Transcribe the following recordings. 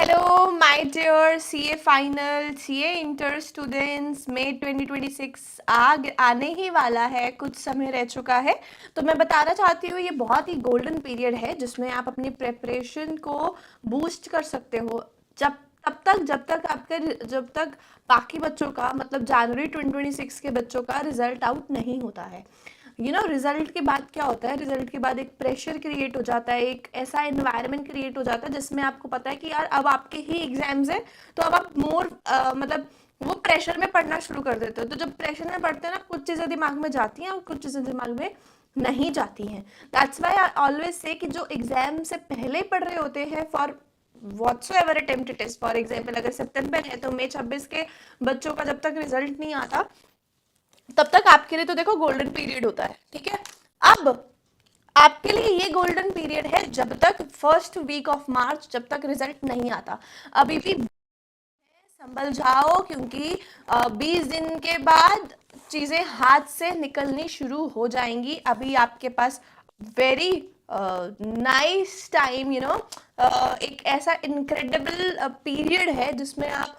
Hello my dear CA final CA inter students, मई 2026 आने ही वाला है, कुछ समय रह चुका है। तो मैं बताना चाहती हूँ ये बहुत ही गोल्डन पीरियड है जिसमें आप अपनी प्रेपरेशन को बूस्ट कर सकते हो। जब तक बाकी बच्चों का मतलब जनवरी 2026 के बच्चों का रिजल्ट आउट नहीं होता है। रिजल्ट के बाद क्या होता है, रिजल्ट के बाद एक प्रेशर क्रिएट हो जाता है, एक ऐसा एनवायरनमेंट क्रिएट हो जाता है जिसमें आपको पता है कि यार अब आपके ही एग्जाम्स हैं। तो अब आप मोर मतलब वो प्रेशर में पढ़ना शुरू कर देते हो। तो जब प्रेशर में पढ़ते हैं ना, कुछ चीज़ें दिमाग में जाती हैं और कुछ चीज़ें दिमाग में नहीं जाती हैं। That's why I always say कि जो एग्जाम से पहले पढ़ रहे होते हैं for whatsoever attempt it is, for example अगर सितंबर है तो मई 26 के बच्चों का जब तक रिजल्ट नहीं आता तब तक आपके लिए तो देखो गोल्डन पीरियड होता है, ठीक है। अब आपके लिए ये गोल्डन पीरियड है जब तक फर्स्ट वीक ऑफ मार्च, जब तक रिजल्ट नहीं आता। अभी भी संभल जाओ, क्योंकि 20 दिन के बाद चीजें हाथ से निकलनी शुरू हो जाएंगी। अभी आपके पास वेरी नाइस टाइम, एक ऐसा इनक्रेडिबल पीरियड है जिसमें आप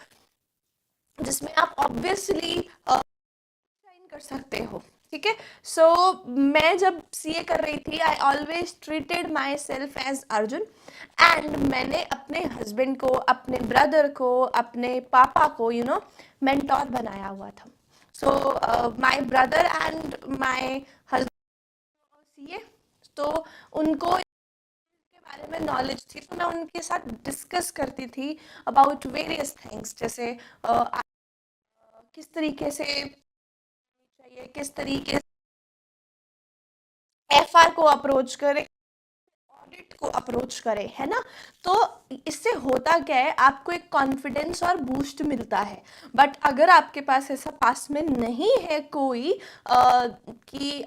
ऑब्वियसली साइन कर सकते हो, ठीक है। सो मैं जब सीए कर रही थी I always treated myself as Arjun, and मैंने अपने हस्बैंड को, अपने ब्रदर को, अपने पापा को मेंटोर बनाया हुआ था। So my brother and my husband CA, तो उनको के बारे में नॉलेज थी, तो मैं उनके साथ डिस्कस करती थी अबाउट वेरियस थिंग्स, जैसे किस तरीके से चाहिए, किस तरीके एफआर को अप्रोच करे, ऑडिट को अप्रोच करे, है ना। तो इससे होता क्या है, आपको एक कॉन्फिडेंस और बूस्ट मिलता है। बट अगर आपके पास ऐसा पास में नहीं है कोई कि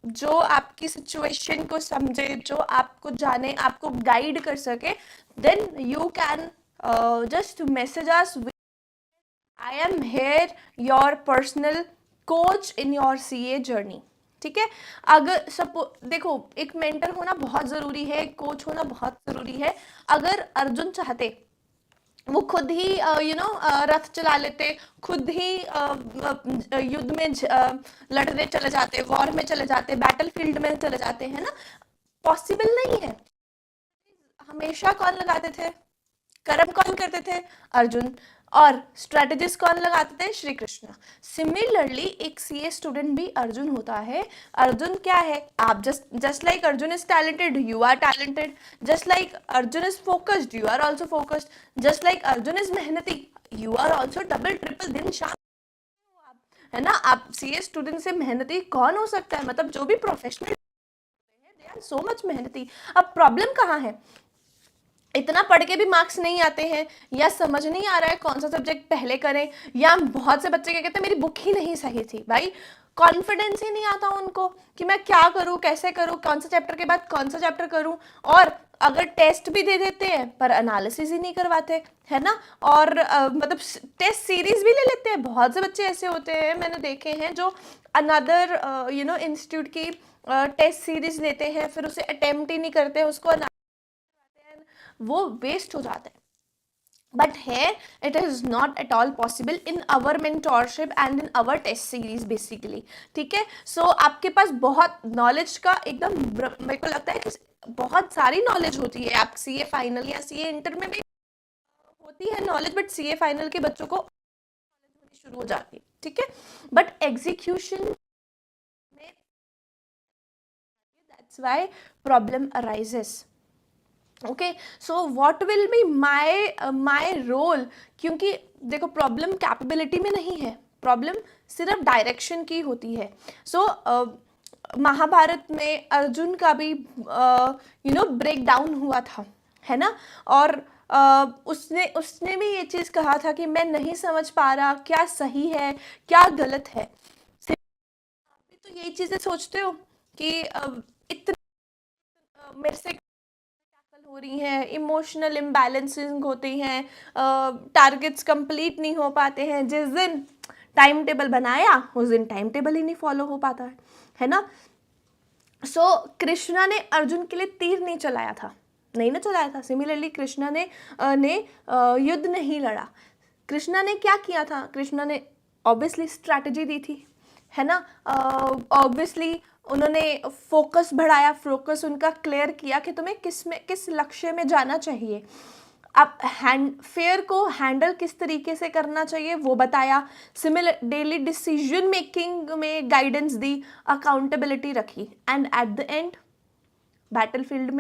जो आपकी सिचुएशन को समझे, जो आपको जाने, आपको गाइड कर सके, then you can just message us. I am here your personal coach in your CA journey, ठीक है। अगर सपो देखो, एक मेंटर होना बहुत ज़रूरी है, एक कोच होना बहुत ज़रूरी है। अगर अर्जुन चाहते वो खुद ही रथ चला लेते, खुद ही युद्ध में लड़ने चले जाते, वॉर में चले जाते, बैटल फील्ड में चले जाते, है ना। पॉसिबल नहीं है। हमेशा कौन लगाते थे, कर्म कौन करते थे, अर्जुन। और स्ट्रेटेजिस्ट कौन लगाते थे, श्री कृष्ण। सिमिलरली एक सीए स्टूडेंट भी अर्जुन होता है। अर्जुन क्या है, आप just like Arjun is talented, you are talented. Just like Arjun is focused, you are also focused. Just like Arjun is मेहनती, you are also double triple दिन शाम, है ना। आप सीए स्टूडेंट से मेहनती कौन हो सकता है, मतलब जो भी प्रोफेशनल है, दे आर सो मच मेहनती। अब प्रॉब्लम कहाँ है, इतना पढ़ के भी मार्क्स नहीं आते हैं, या समझ नहीं आ रहा है कौन सा सब्जेक्ट पहले करें, या बहुत से बच्चे क्या कहते हैं मेरी बुक ही नहीं सही थी। भाई कॉन्फिडेंस ही नहीं आता उनको कि मैं क्या करूं, कैसे करूं, कौन सा चैप्टर के बाद कौन सा चैप्टर करूं। और अगर टेस्ट भी दे देते हैं पर एनालिसिस ही नहीं करवाते, है ना। और मतलब टेस्ट सीरीज भी ले लेते हैं। बहुत से बच्चे ऐसे होते हैं, मैंने देखे हैं, जो अनदर इंस्टीट्यूट की टेस्ट सीरीज लेते हैं, फिर उसे अटेम्प्ट ही नहीं करते, उसको वो वेस्ट हो जाता है। बट है, it is not at all possible in our mentorship and in our test series basically, ठीक है। सो आपके पास बहुत नॉलेज का एकदम मेरे को लगता है कि बहुत सारी नॉलेज होती है। आप सीए फाइनल या सीए इंटर में भी होती है नॉलेज, बट सीए फाइनल के बच्चों को होनी शुरू हो जाती है, ठीक है। बट एग्जीक्यूशन में that's why problem arises. Okay, so what will be my role, क्योंकि देखो प्रॉब्लम कैपेबिलिटी में नहीं है, प्रॉब्लम सिर्फ डायरेक्शन की होती है। सो महाभारत में अर्जुन का भी ब्रेक डाउन हुआ था, है ना। और उसने उसने भी ये चीज़ कहा था कि मैं नहीं समझ पा रहा क्या सही है क्या गलत है। आप भी तो यही चीज़ें सोचते हो कि इतना मेरे से टैकल हो रही हैं, इमोशनल इम्बैलेंसिंग होती हैं, टारगेट्स कंप्लीट नहीं हो पाते हैं। जिस दिन टाइम टेबल बनाया उस दिन टाइम टेबल ही नहीं फॉलो हो पाता है ना। सो कृष्णा ने अर्जुन के लिए तीर नहीं चलाया था, नहीं ना चलाया था। सिमिलरली कृष्णा ने युद्ध नहीं लड़ा। कृष्णा ने क्या किया था? कृष्णा ने ऑब्वियसली स्ट्रैटेजी दी थी, है ना। ऑब्वियसली उन्होंने फोकस बढ़ाया, फोकस उनका क्लियर किया कि तुम्हें किस लक्ष्य में जाना चाहिए। अब फेयर को हैंडल किस तरीके से करना चाहिए वो बताया। सिमिलर डेली डिसीजन मेकिंग में गाइडेंस दी, अकाउंटेबिलिटी रखी, and at the end battlefield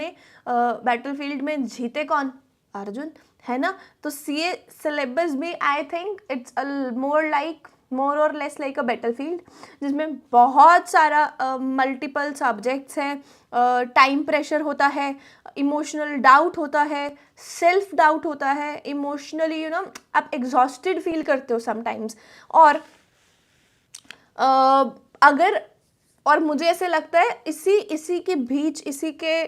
में जीते कौन? अर्जुन, है ना। तो सीए सिलेबस भी आई थिंक इट्स मोर और लेस लाइक अ बैटलफील्ड, जिसमें बहुत सारा मल्टीपल सब्जेक्ट्स हैं, टाइम प्रेशर होता है, इमोशनल डाउट होता है, सेल्फ डाउट होता है, इमोशनली आप एग्जॉस्टेड फील करते हो समटाइम्स। और अगर और मुझे ऐसे लगता है इसी के बीच, इसी के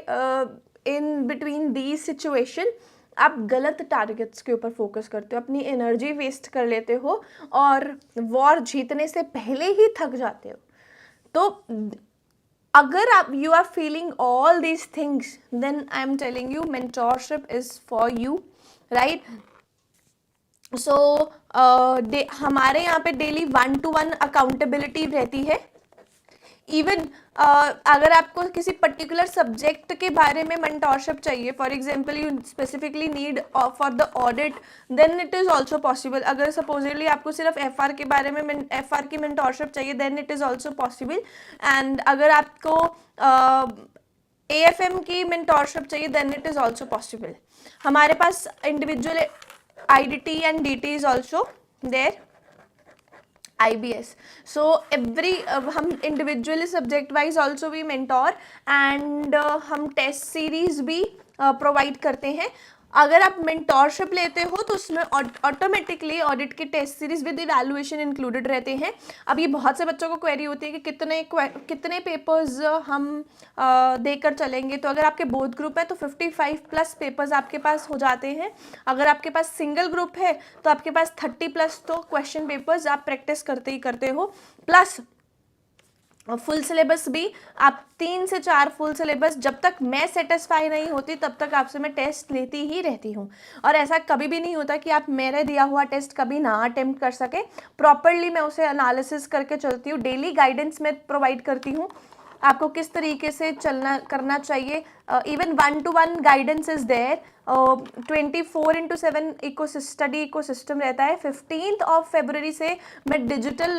इन बिटवीन दी सिचुएशन आप गलत टारगेट्स के ऊपर फोकस करते हो, अपनी एनर्जी वेस्ट कर लेते हो और वॉर जीतने से पहले ही थक जाते हो। तो अगर आप you are feeling all these things, then I am telling you mentorship is for you, right. So हमारे यहाँ पे डेली 1-to-1 अकाउंटेबिलिटी रहती है। इवन अगर आपको किसी पर्टिकुलर सब्जेक्ट के बारे में मेंटोरशिप चाहिए, for example you specifically need for the audit, then it is also possible. अगर सपोजिटली आपको सिर्फ एफआर के बारे में एफआर की मेंटोरशिप चाहिए, then it is also possible. And अगर आपको एएफएम की मेंटोरशिप चाहिए, then it is also possible. हमारे पास individual IDT and DT is also there, IBS. So हम इंडिविजुअली सब्जेक्ट वाइज ऑल्सो भी मेंटोर, एंड हम टेस्ट सीरीज भी प्रोवाइड करते हैं। अगर आप मेंटोरशिप लेते हो तो उसमें ऑटोमेटिकली ऑडिट के test series with evaluation included रहते हैं। अब ये बहुत से बच्चों को क्वेरी होती है कि कितने पेपर्स हम देकर चलेंगे। तो अगर आपके बोथ ग्रुप है तो 55+ पेपर्स आपके पास हो जाते हैं। अगर आपके पास सिंगल ग्रुप है तो आपके पास 30+ तो क्वेश्चन पेपर्स आप प्रैक्टिस करते ही करते हो, प्लस फुल सिलेबस भी। आप 3 से 4 फुल सिलेबस, जब तक मैं सेटिस्फाई नहीं होती तब तक आपसे मैं टेस्ट लेती ही रहती हूँ। और ऐसा कभी भी नहीं होता कि आप मेरे दिया हुआ टेस्ट कभी ना अटेम्प्ट कर सके। प्रॉपरली मैं उसे एनालिसिस करके चलती हूँ, डेली गाइडेंस मैं प्रोवाइड करती हूँ आपको किस तरीके से चलना करना चाहिए। Even 1-to-1 guidance is there. 24/7 study ecosystem रहता है। 15 फरवरी से मैं डिजिटल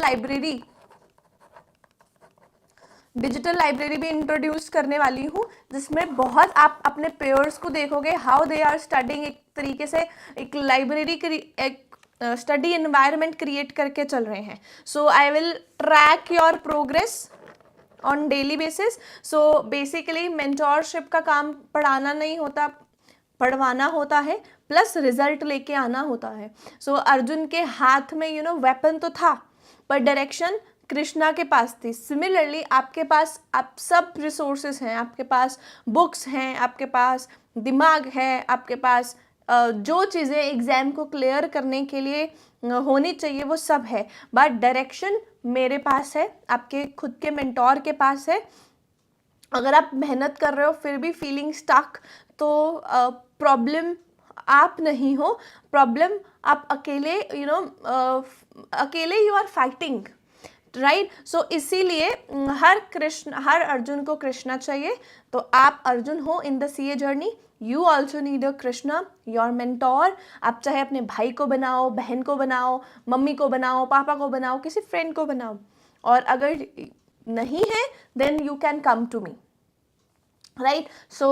लाइब्रेरी भी इंट्रोड्यूस करने वाली हूँ, जिसमें बहुत आप अपने पेयर्स को देखोगे हाउ दे आर स्टडिंग, एक तरीके से एक लाइब्रेरी स्टडी एनवायरनमेंट क्रिएट करके चल रहे हैं। So I will track your progress on daily basis. So basically mentorship का काम पढ़ाना नहीं होता, पढ़वाना होता है, प्लस रिजल्ट लेके आना होता है। सो अर्जुन के हाथ में वेपन तो था, पर डायरेक्शन कृष्णा के पास थी। सिमिलरली आपके पास आप सब रिसोर्सेज हैं, आपके पास बुक्स हैं, आपके पास दिमाग है, आपके पास जो चीज़ें एग्ज़ाम को क्लियर करने के लिए होनी चाहिए वो सब है, बट डायरेक्शन मेरे पास है, आपके खुद के मेंटोर के पास है। अगर आप मेहनत कर रहे हो फिर भी फीलिंग स्टक, तो प्रॉब्लम आप नहीं हो, प्रॉब्लम आप अकेले अकेले यू आर फाइटिंग, राइट। सो इसीलिए हर अर्जुन को कृष्णा चाहिए। तो आप अर्जुन हो in the CA journey, you also need a Krishna, your mentor. आप चाहे अपने भाई को बनाओ, बहन को बनाओ, मम्मी को बनाओ, पापा को बनाओ, किसी फ्रेंड को बनाओ, और अगर नहीं है then you can come to me, right. So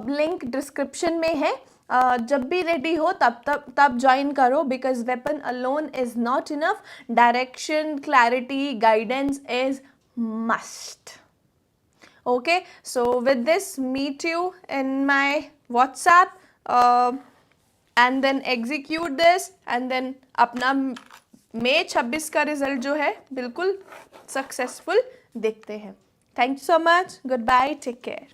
link description में है। जब भी रेडी हो तब ज्वाइन करो, because weapon alone is not enough, direction, clarity, guidance is must. Okay, so with this, meet you in my WhatsApp and then execute this, and then अपना May 26 का result जो है बिल्कुल सक्सेसफुल देखते हैं। Thank you so much, good bye, take care.